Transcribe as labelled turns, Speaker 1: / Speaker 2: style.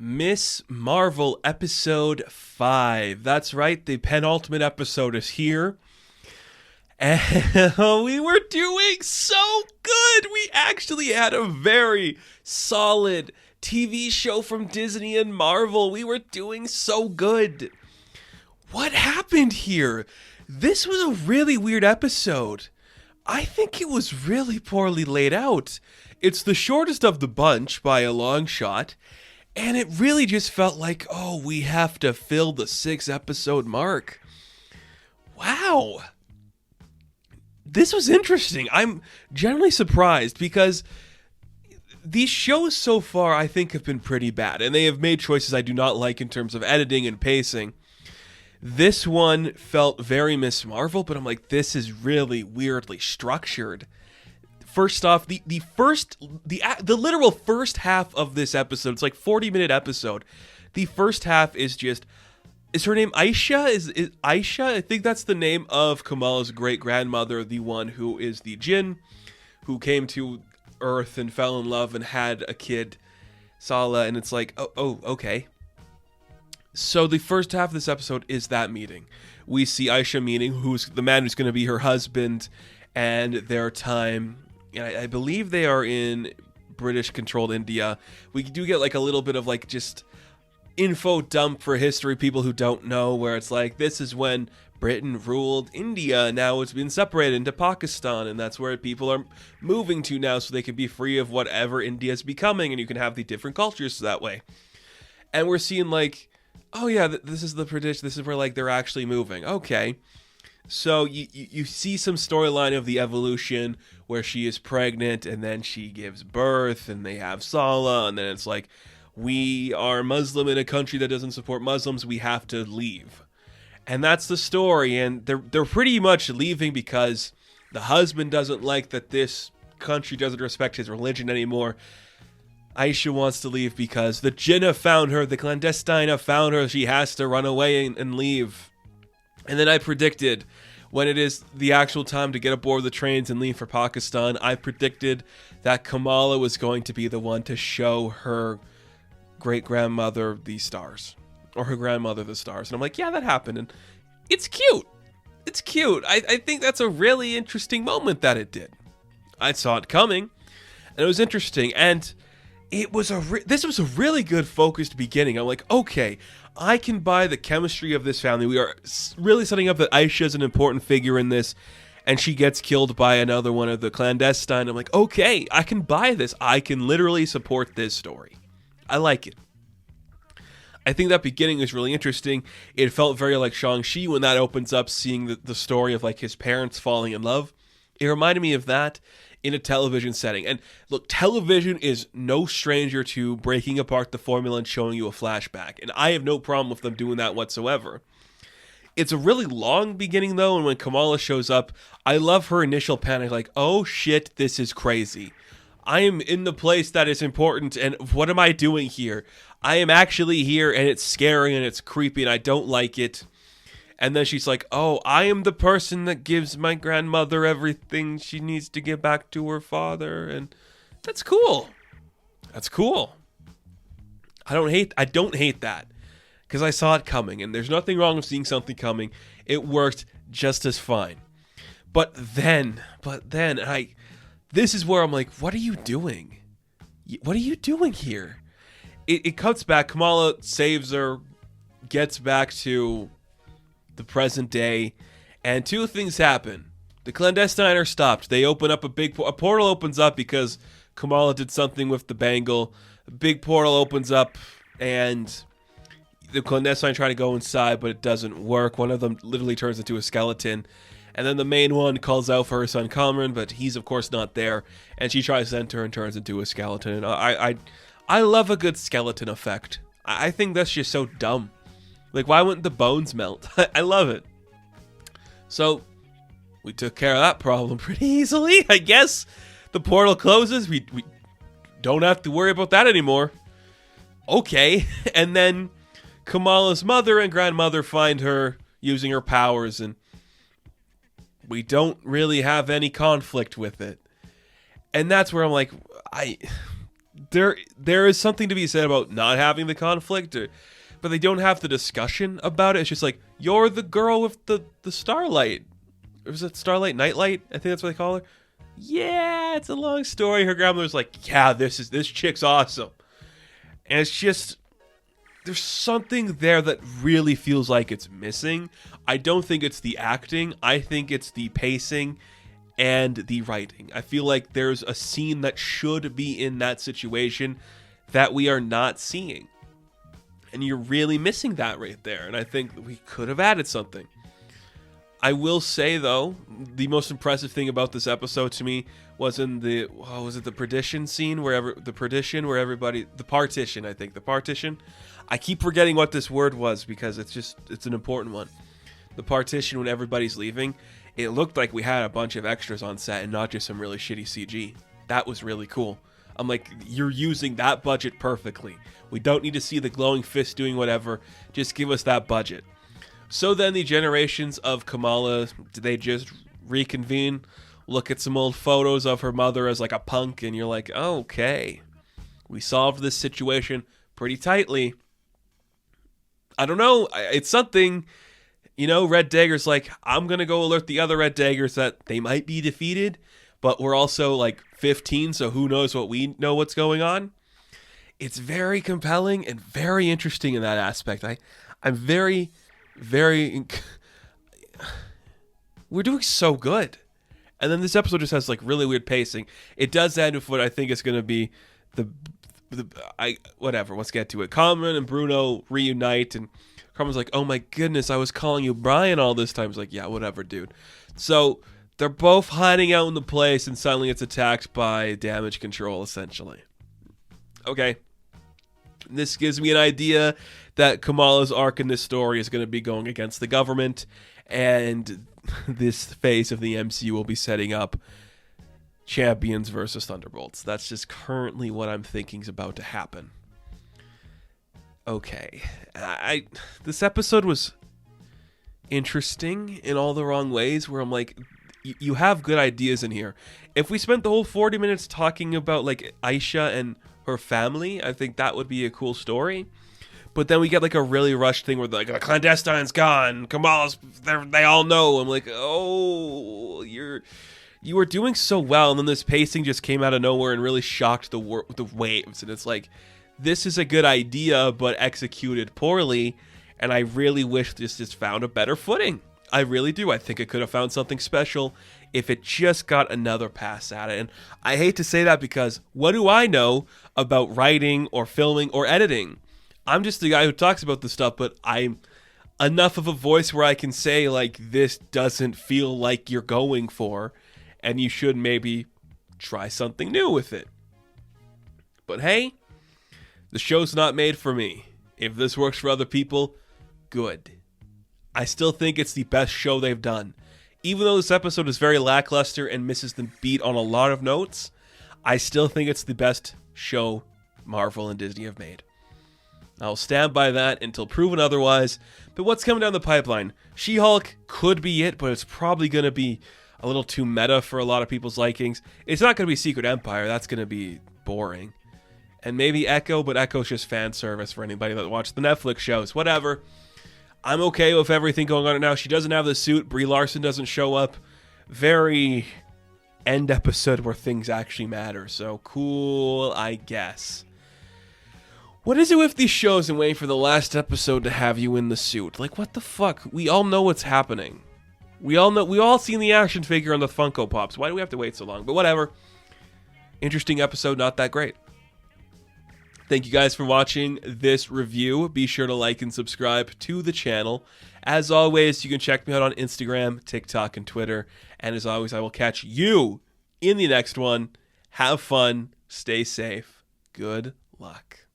Speaker 1: Miss Marvel episode 5. That's right, the penultimate episode is here. And we were doing so good. We actually had a very solid TV show from Disney and Marvel. We were doing so good. What happened here? This was a really weird episode. I think it was really poorly laid out. It's the shortest of the bunch by a long shot. And it really just felt like, oh, we have to fill the 6-episode mark. Wow. This was interesting. I'm generally surprised because these shows so far, I think, have been pretty bad. And they have made choices I do not like in terms of editing and pacing. This one felt very Miss Marvel, but I'm like, this is really weirdly structured. First off, the literal first half of this episode, it's like 40-minute episode. The first half is her name Aisha? Is Aisha? I think that's the name of Kamala's great-grandmother, the one who is the Jinn, who came to Earth and fell in love and had a kid, Sala, and it's like, oh, okay. So the first half of this episode is that meeting. We see Aisha meeting, who's the man who's going to be her husband, and their time. I believe they are in British-controlled India. We do get like a little bit of like just info dump for history people who don't know, where it's like, this is when Britain ruled India. Now it's been separated into Pakistan, and that's where people are moving to now so they can be free of whatever India is becoming, and you can have the different cultures that way. And we're seeing like, oh yeah, this is the prediction. This is where like they're actually moving. Okay. So you see some storyline of the evolution where she is pregnant and then she gives birth and they have Sala, and then it's like, we are Muslim in a country that doesn't support Muslims, we have to leave. And that's the story, and they're pretty much leaving because the husband doesn't like that this country doesn't respect his religion anymore. Aisha wants to leave because the Jinn have found her, the clandestine have found her, she has to run away and leave. And then I predicted, when it is the actual time to get aboard the trains and leave for Pakistan, I predicted that Kamala was going to be the one to show her great-grandmother the stars. Or her grandmother the stars. And I'm like, yeah, that happened. And it's cute. It's cute. I think that's a really interesting moment that it did. I saw it coming. And it was interesting. And it was this was a really good focused beginning. I'm like, okay, I can buy the chemistry of this family. We are really setting up that Aisha is an important figure in this, and she gets killed by another one of the clandestine. I'm like, okay, I can buy this. I can literally support this story. I like it. I think that beginning is really interesting. It felt very like Shang-Chi when that opens up, seeing the story of like his parents falling in love. It reminded me of that in a television setting. And look, television is no stranger to breaking apart the formula and showing you a flashback. And I have no problem with them doing that whatsoever. It's a really long beginning though, and when Kamala shows up, I love her initial panic, like, oh shit, this is crazy. I am in the place that is important, and what am I doing here? I am actually here, and it's scary, and it's creepy, and I don't like it. And then she's like, oh, I am the person that gives my grandmother everything she needs to give back to her father. And that's cool. That's cool. I don't hate that. Because I saw it coming. And there's nothing wrong with seeing something coming. It worked just as fine. But then, this is where I'm like, what are you doing? What are you doing here? It cuts back. Kamala saves her, gets back to the present day, and two things happen. The clandestine are stopped. They open up a portal opens up because Kamala did something with the bangle. A big portal opens up, and the clandestine try to go inside, but it doesn't work. One of them literally turns into a skeleton, and then the main one calls out for her son Cameron, but he's of course not there, and she tries to enter and turns into a skeleton. And I love a good skeleton effect. I think that's just so dumb. Like, why wouldn't the bones melt? I love it. So, we took care of that problem pretty easily, I guess. The portal closes. We don't have to worry about that anymore. Okay. And then Kamala's mother and grandmother find her using her powers, and we don't really have any conflict with it. And that's where I'm like, there is something to be said about not having the conflict, but they don't have the discussion about it. It's just like, you're the girl with the starlight. Or was it Starlight Nightlight? I think that's what they call her. Yeah, it's a long story. Her grandmother's like, yeah, this chick's awesome. And it's just, there's something there that really feels like it's missing. I don't think it's the acting. I think it's the pacing and the writing. I feel like there's a scene that should be in that situation that we are not seeing. And you're really missing that right there. And I think we could have added something. I will say, though, the most impressive thing about this episode to me was in the, was it the partition scene? The partition. I keep forgetting what this word was because it's an important one. The partition when everybody's leaving. It looked like we had a bunch of extras on set and not just some really shitty CG. That was really cool. I'm like, you're using that budget perfectly. We don't need to see the glowing fist doing whatever. Just give us that budget. So then the generations of Kamala, they just reconvene, look at some old photos of her mother as like a punk, and you're like, okay, we solved this situation pretty tightly. I don't know. It's something, Red Dagger's like, I'm going to go alert the other Red Daggers that they might be defeated, but we're also like 15, so who knows what's going on. It's very compelling and very interesting in that aspect. I'm very, very... We're doing so good. And then this episode just has like really weird pacing. It does end with what I think is going to be whatever, let's get to it. Carmen and Bruno reunite, and Carmen's like, oh my goodness, I was calling you Brian all this time. He's like, yeah, whatever, dude. So they're both hiding out in the place, and suddenly it's attacked by damage control, essentially. Okay. This gives me an idea that Kamala's arc in this story is going to be going against the government, and this phase of the MCU will be setting up Champions versus Thunderbolts. That's just currently what I'm thinking is about to happen. Okay. This episode was interesting in all the wrong ways, where I'm like, you have good ideas in here. If we spent the whole 40 minutes talking about like Aisha and her family, I think that would be a cool story. But then we get like a really rushed thing where like, the clandestine's gone, Kamala's, they all know. I'm like, oh, you were doing so well, and then this pacing just came out of nowhere and really shocked the waves. And it's like, this is a good idea, but executed poorly. And I really wish this just found a better footing. I really do. I think it could have found something special if it just got another pass at it. And I hate to say that because what do I know about writing or filming or editing? I'm just the guy who talks about this stuff, but I'm enough of a voice where I can say, like, this doesn't feel like you're going for, and you should maybe try something new with it. But hey, the show's not made for me. If this works for other people, good. I still think it's the best show they've done. Even though this episode is very lackluster and misses the beat on a lot of notes, I still think it's the best show Marvel and Disney have made. I'll stand by that until proven otherwise. But what's coming down the pipeline? She-Hulk could be it, but it's probably going to be a little too meta for a lot of people's likings. It's not going to be Secret Empire. That's going to be boring. And maybe Echo, but Echo's just fan service for anybody that watched the Netflix shows. Whatever. I'm okay with everything going on right now. She doesn't have the suit. Brie Larson doesn't show up. Very end episode where things actually matter. So cool, I guess. What is it with these shows and waiting for the last episode to have you in the suit? Like, what the fuck? We all know what's happening. We all seen the action figure on the Funko Pops. Why do we have to wait so long? But whatever. Interesting episode, not that great. Thank you guys for watching this review. Be sure to like and subscribe to the channel. As always, you can check me out on Instagram, TikTok, and Twitter. And as always, I will catch you in the next one. Have fun. Stay safe. Good luck.